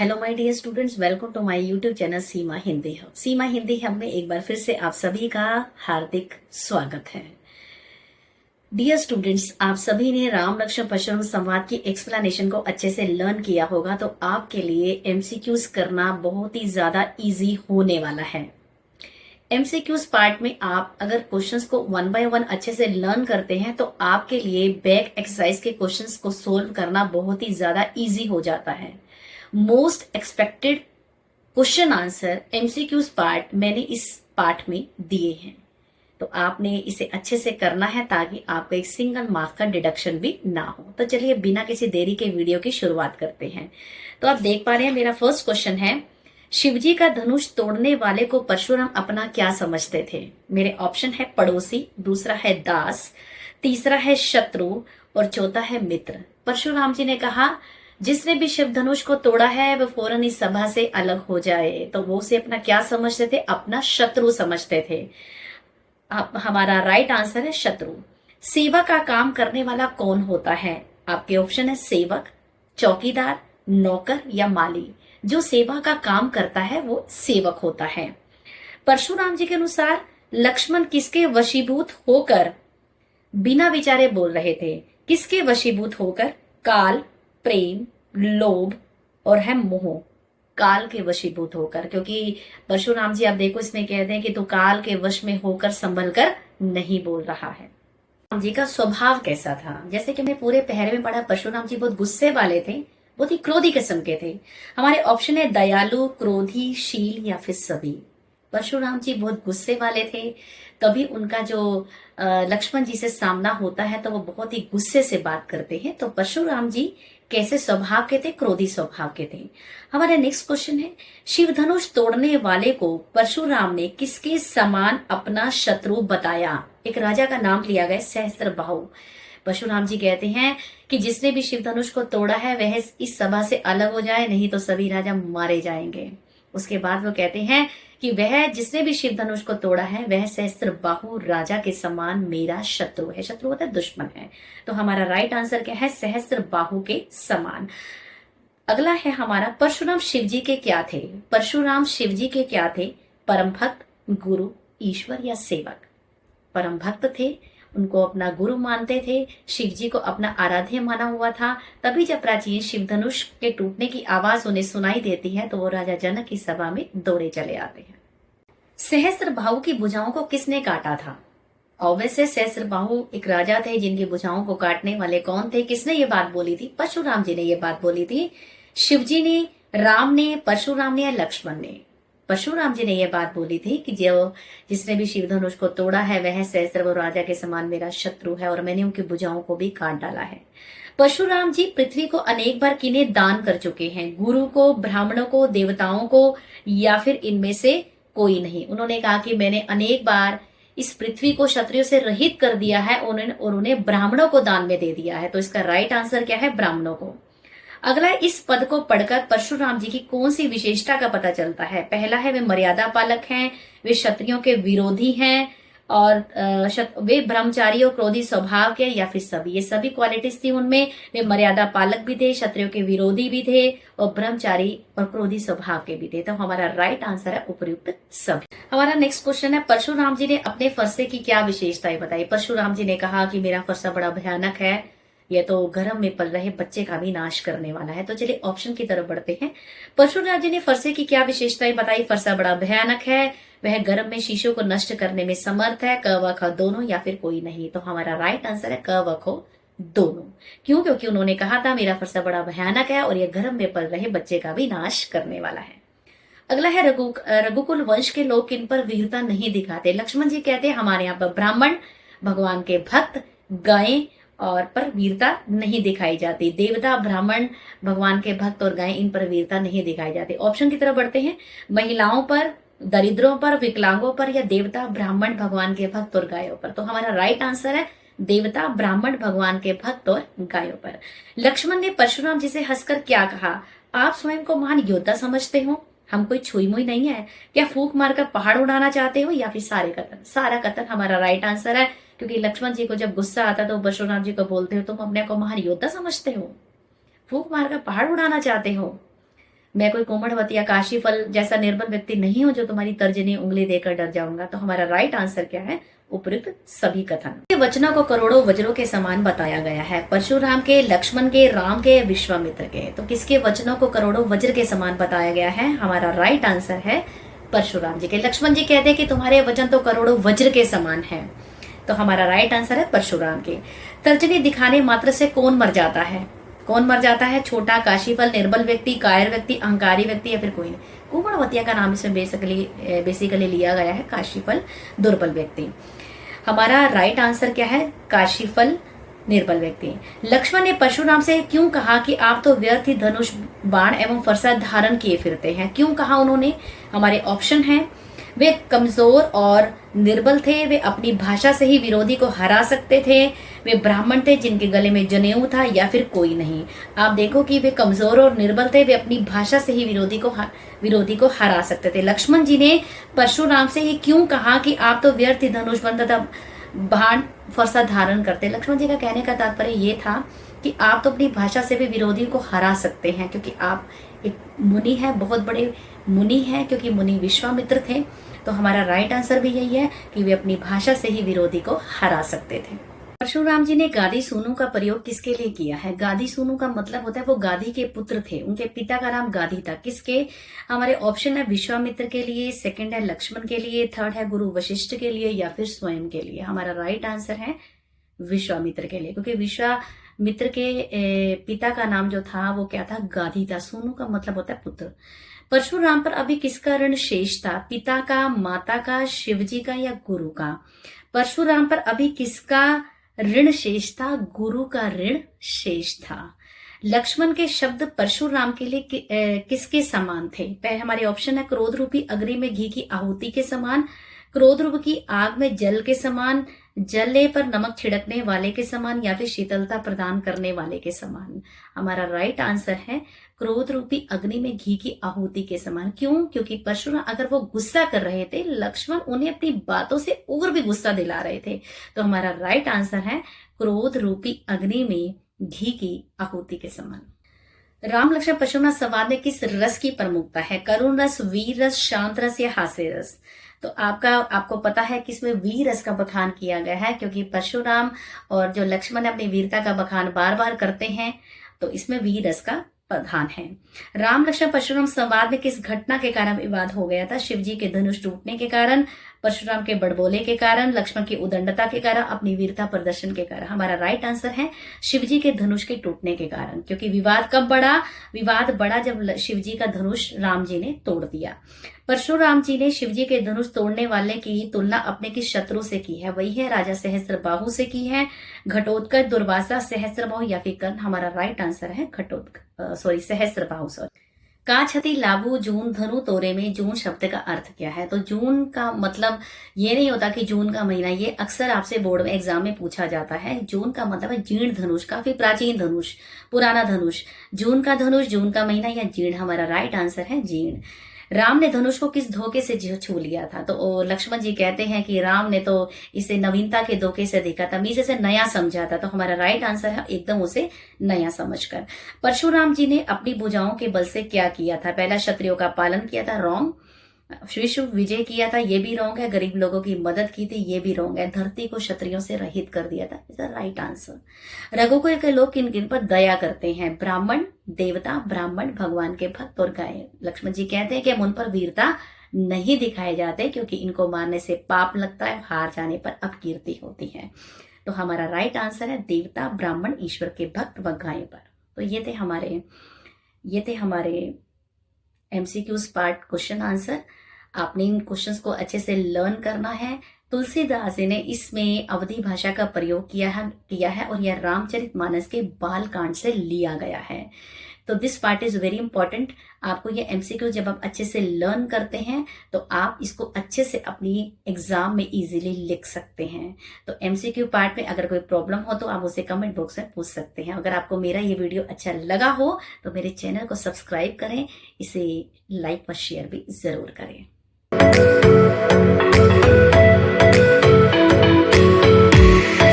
Hello my dear students, welcome to my YouTube channel Seema Hindi hub. Seema Hindi hub में एक बार फिर से आप सभी का हार्दिक स्वागत है। डियर स्टूडेंट्स, आप सभी ने राम लक्ष्मण परशुराम संवाद की एक्सप्लेनेशन को अच्छे से लर्न किया होगा, तो आपके लिए एमसीक्यूज करना बहुत ही ज्यादा इजी होने वाला है। एमसीक्यूज पार्ट में आप अगर क्वेश्चंस को वन बाय वन अच्छे से लर्न करते हैं तो आपके लिए बैक एक्सरसाइज के क्वेश्चंस को सोल्व करना बहुत ही ज्यादा इजी हो जाता है। Most expected question answer MCQs part मैंने इस पार्ट में दिए हैं, तो आपने इसे अच्छे से करना है ताकि आपको एक सिंगल मार्क का डिडक्शन भी ना हो। तो चलिए बिना किसी देरी के वीडियो की शुरुआत करते हैं। तो आप देख पा रहे हैं, मेरा फर्स्ट क्वेश्चन है, शिवजी का धनुष तोड़ने वाले को परशुराम अपना क्या समझते थे? मेरे ऑप्शन है पड़ोसी, दूसरा है दास, तीसरा है शत्रु और चौथा है मित्र। परशुराम जी ने कहा जिसने भी शिव धनुष को तोड़ा है वह फौरन इस सभा से अलग हो जाए, तो वो उसे अपना क्या समझते थे? अपना शत्रु समझते थे। हमारा राइट आंसर है शत्रु। सेवा का काम करने वाला कौन होता है? आपके ऑप्शन है सेवक, चौकीदार, नौकर या माली। जो सेवा का काम करता है वो सेवक होता है। परशुराम जी के अनुसार लक्ष्मण किसके वशीभूत होकर बिना विचारे बोल रहे थे? किसके वशीभूत होकर? काल, प्रेम, लोभ और है मोह। काल के वशीभूत होकर, क्योंकि परशुराम जी आप देखो इसमें कहते हैं कि तू काल के वश में होकर संभल कर नहीं बोल रहा है। राम जी का स्वभाव कैसा था? जैसे कि हमने पूरे पहरे में पढ़ा, परशुराम जी बहुत गुस्से वाले थे, बहुत ही क्रोधी किस्म के थे। हमारे ऑप्शन है दयालु, क्रोधी, शील या फिर सभी। परशुराम जी बहुत गुस्से वाले थे, तभी उनका जो लक्ष्मण जी से सामना होता है तो वो बहुत ही गुस्से से बात करते हैं। तो परशुराम जी कैसे स्वभाव के थे? क्रोधी स्वभाव के थे। हमारा नेक्स्ट क्वेश्चन है, शिव धनुष तोड़ने वाले को परशुराम ने किसके समान अपना शत्रु बताया? एक राजा का नाम लिया गया, सहस्त्रबाहु। परशुराम जी कहते हैं कि जिसने भी शिव धनुष को तोड़ा है वह इस सभा से अलग हो जाए, नहीं तो सभी राजा मारे जाएंगे। उसके बाद वो कहते हैं कि वह जिसने भी शिव धनुष को तोड़ा है वह सहस्त्रबाहु राजा के समान मेरा शत्रु है। शत्रु होता है दुश्मन है। तो हमारा राइट आंसर क्या है? सहस्त्रबाहु के समान। अगला है हमारा, परशुराम शिवजी के क्या थे? परशुराम शिवजी के क्या थे? परम भक्त, गुरु, ईश्वर या सेवक? परम भक्त थे, उनको अपना गुरु मानते थे, शिव जी को अपना आराध्य माना हुआ था। तभी जब प्राचीन शिव धनुष के टूटने की आवाज उन्हें सुनाई देती है तो वो राजा जनक की सभा में दौड़े चले आते हैं। सहस्त्रबाहु की भुजाओं को किसने काटा था? ऑब्वियसली सहस्त्रबाहु एक राजा थे जिनकी भुजाओं को काटने वाले कौन थे? किसने ये बात बोली थी? परशुराम जी ने ये बात बोली थी। शिवजी ने, राम ने, परशुराम ने या लक्ष्मण ने? परशुराम जी ने यह बात बोली थी कि जो जिसने भी शिव धनुष को तोड़ा है वह सहस्त्रबाहु राजा के समान मेरा शत्रु है और मैंने उनकी भुजाओं को भी काट डाला है। परशुराम जी पृथ्वी को अनेक बार किन्हें दान कर चुके हैं? गुरु को, ब्राह्मणों को, देवताओं को या फिर इनमें से कोई नहीं? उन्होंने कहा कि मैंने अनेक बार इस पृथ्वी को क्षत्रियों से रहित कर दिया है और उन्हें ब्राह्मणों को दान में दे दिया है। तो इसका राइट आंसर क्या है? ब्राह्मणों को। अगला, इस पद को पढ़कर परशुराम जी की कौन सी विशेषता का पता चलता है? पहला है वे मर्यादा पालक हैं, वे क्षत्रियों के विरोधी हैं और वे ब्रह्मचारी और क्रोधी स्वभाव के, या फिर सभी? ये सभी क्वालिटीज थी उनमें। वे मर्यादा पालक भी थे, क्षत्रियों के विरोधी भी थे और ब्रह्मचारी और क्रोधी स्वभाव के भी थे। तो हमारा राइट आंसर है उपयुक्त सभी। हमारा नेक्स्ट क्वेश्चन है, परशुराम जी ने अपने फरसे की क्या विशेषताएं बताई? परशुराम जी ने कहा कि मेरा फरसा बड़ा भयानक है, यह तो गर्भ में पल रहे बच्चे का भी नाश करने वाला है। तो चलिए ऑप्शन की तरफ बढ़ते हैं। परशुराम जी ने फरसे की क्या विशेषताएं बताई? फरसा बड़ा भयानक है, वह गर्भ में शिशु को नष्ट करने में समर्थ है, क व ख दोनों या फिर कोई नहीं? तो हमारा राइट आंसर है क व ख दोनों। क्यों? क्योंकि उन्होंने कहा था मेरा फरसा बड़ा भयानक है और यह गर्भ में पल रहे बच्चे का भी नाश करने वाला है। अगला है, रघुकुल वंश के लोग किन पर वीरता नहीं दिखाते? लक्ष्मण जी कहते हैं हमारे यहाँ पर ब्राह्मण, भगवान के भक्त, गायें और पर वीरता नहीं दिखाई जाती। देवता, ब्राह्मण, भगवान के भक्त और गायें, इन पर वीरता नहीं दिखाई जाती। ऑप्शन की तरफ बढ़ते हैं। महिलाओं पर, दरिद्रों पर, विकलांगों पर या देवता, ब्राह्मण, भगवान के भक्त और गायों पर? तो हमारा राइट आंसर है देवता, ब्राह्मण, भगवान के भक्त और गायों पर। लक्ष्मण ने परशुराम जी से हंसकर क्या कहा? आप स्वयं को महान योद्धा समझते हो, हम कोई छुई मुई नहीं है, क्या फूंक मारकर पहाड़ उड़ाना चाहते हो या फिर सारे कतन? सारा कतन हमारा राइट आंसर है, क्योंकि लक्ष्मण जी को जब गुस्सा आता तो परशुराम जी को बोलते हो तुम अपने को महान योद्धा समझते हो, फूंक मारकर पहाड़ उड़ाना चाहते हो। मैं कोई कोमड़वती या काशीफल जैसा निर्बल व्यक्ति नहीं हूं जो तुम्हारी तर्जनी उंगली देकर डर जाऊंगा। तो हमारा राइट आंसर क्या है? उपयुक्त सभी कथन। ये वचनों को करोड़ों वज्रों के समान बताया गया है। परशुराम के, लक्ष्मण के, राम के, विश्वामित्र के। तो किसके वचनों को करोड़ों वज्र के समान बताया गया है? हमारा राइट आंसर है परशुराम जी के। लक्ष्मण जी कहते हैं कि तुम्हारे वचन तो करोड़ों वज्र के समान है। तो हमारा राइट आंसर है परशुराम के। तर्जनी दिखाने मात्र से कौन मर जाता है? कौन मर जाता है? छोटा, काशीफल, निर्बल व्यक्ति, कायर व्यक्ति, अहंकारी व्यक्ति, या फिर कोई नहीं। कुमारवतिया का नाम इसमें बेसिकली लिया गया है, काशीफल, दुर्बल व्यक्ति। हमारा राइट आंसर क्या है? काशीफल, निर्बल व्यक्ति। लक्ष्मण ने परशुराम से क्यों कहा कि आप तो व्यर्थ ही धनुष, बाण एवं फरसा धारण किए फिरते हैं? क्यों कहा उन्होंने? हमारे ऑप्शन है, वे कमजोर और निर्बल थे, वे अपनी भाषा से ही विरोधी को हरा सकते थे, वे ब्राह्मण थे जिनके गले में जनेऊ था, या फिर कोई नहीं। आप देखो कि वे कमजोर और निर्बल थे, वे अपनी भाषा से ही विरोधी को हरा सकते थे। लक्ष्मण जी ने परशुराम से ये क्यों कहा कि आप तो व्यर्थ ही धनुष बन तथा बाण फरसा धारण करते? लक्ष्मण जी का कहने का तात्पर्य ये था कि आप तो अपनी भाषा से भी विरोधी को हरा सकते हैं, क्योंकि आप एक मुनि है, बहुत बड़े मुनि है, क्योंकि मुनि विश्वामित्र थे। तो हमारा राइट आंसर भी यही है कि वे अपनी भाषा से ही विरोधी को हरा सकते थे। परशुराम जी ने गादी सूनु का प्रयोग किसके लिए किया है? गादी सूनु का मतलब होता है वो गादी के पुत्र थे, उनके पिता का नाम गादी था। किसके? हमारे ऑप्शन है विश्वामित्र के लिए, सेकंड है लक्ष्मण के लिए, थर्ड है गुरु वशिष्ठ के लिए, या फिर स्वयं के लिए। हमारा राइट आंसर है विश्वामित्र के लिए, क्योंकि विश्वामित्र के पिता का नाम जो था वो क्या था? गादी था। सूनु का मतलब होता है पुत्र। परशुराम पर अभी किसका ऋण शेष था? पिता का, माता का, शिवजी का, या गुरु का? परशुराम पर अभी किसका ऋण शेष था? गुरु का ऋण शेष था। लक्ष्मण के शब्द परशुराम के लिए किसके समान थे? पहले हमारे ऑप्शन है क्रोध रूपी अग्नि में घी की आहुति के समान, क्रोध रूप की आग में जल के समान, जले पर नमक छिड़कने वाले के समान, या फिर शीतलता प्रदान करने वाले के समान। हमारा राइट आंसर है क्रोध रूपी अग्नि में घी की आहुति के समान। क्यों? क्योंकि परशुराम अगर वो गुस्सा कर रहे थे, लक्ष्मण उन्हें अपनी बातों से और भी गुस्सा दिला रहे थे। तो हमारा राइट आंसर है क्रोध रूपी अग्नि में घी की आहुति के समान। राम लक्ष्मण परशुराम संवाद में किस रस की प्रमुखता है? करुण रस, वीर रस, शांत रस, या हास्य रस? तो आपको पता है कि इसमें वीर रस का बखान किया गया है, क्योंकि परशुराम और जो लक्ष्मण अपनी वीरता का बखान बार बार करते हैं, तो इसमें वीर रस का प्रधान है। राम लक्ष्मण परशुराम संवाद में किस घटना के कारण विवाद हो गया था? शिवजी के धनुष टूटने के कारण, परशुराम के बड़बोले के कारण, लक्ष्मण की उदंडता के कारण, अपनी वीरता प्रदर्शन के कारण। हमारा राइट आंसर है शिवजी के धनुष के टूटने के कारण। क्योंकि विवाद कब बढ़ा? विवाद बढ़ा जब शिवजी का धनुष राम जी ने तोड़ दिया। परशुराम जी ने शिवजी के धनुष तोड़ने वाले की तुलना अपने किस शत्रु से की है? वही है राजा सहस्त्रबाहु से की है, घटोत्कच, दुर्वासा, सहस्त्रबाहु, या फिर कर्ण। हमारा राइट आंसर है सहस्त्रबाहु। का छति लाभू जून धनु तोरे में जून शब्द का अर्थ क्या है? तो जून का मतलब ये नहीं होता कि जून का महीना, ये अक्सर आपसे बोर्ड में एग्जाम में पूछा जाता है। जून का मतलब है जीर्ण धनुष, काफी प्राचीन धनुष, पुराना धनुष। जून का धनुष, जून का महीना, या जीर्ण। हमारा राइट आंसर है जीर्ण। राम ने धनुष को किस धोखे से छू लिया था? तो लक्ष्मण जी कहते हैं कि राम ने तो इसे नवीनता के धोखे से देखा था, मीसे से नया समझा था। तो हमारा राइट आंसर है एकदम उसे नया समझकर। परशुराम जी ने अपनी भुजाओं के बल से क्या किया था? पहला, क्षत्रियों का पालन किया था, रॉन्ग। विश्व विजय किया था, ये भी रॉन्ग है। गरीब लोगों की मदद की थी, ये भी रॉन्ग है। धरती को क्षत्रियों से रहित कर दिया था, इज द राइट आंसर। रघुकुल के लोग किन किन पर दया करते हैं? ब्राह्मण, देवता, ब्राह्मण, भगवान के भक्त और गाय। लक्ष्मण जी कहते हैं कि हम उन पर वीरता नहीं दिखाए जाते, क्योंकि इनको मारने से पाप लगता है, हार जाने पर अपकीर्ति होती है। तो हमारा राइट आंसर है देवता, ब्राह्मण, ईश्वर के भक्त व गाय पर। तो ये थे हमारे MCQs पार्ट क्वेश्चन आंसर। आपने इन क्वेश्चंस को अच्छे से लर्न करना है। तुलसीदास जी ने इसमें अवधी भाषा का प्रयोग किया है और यह रामचरितमानस के बाल कांड से लिया गया है। तो this part is very important. आपको ये MCQ जब आप अच्छे से लर्न करते हैं तो आप इसको अच्छे से अपनी एग्जाम में इजीली लिख सकते हैं। तो MCQ पार्ट में अगर कोई प्रॉब्लम हो तो आप उसे कमेंट बॉक्स में पूछ सकते हैं। अगर आपको मेरा ये वीडियो अच्छा लगा हो तो मेरे चैनल को सब्सक्राइब करें, इसे लाइक व शेयर भी जरूर करें।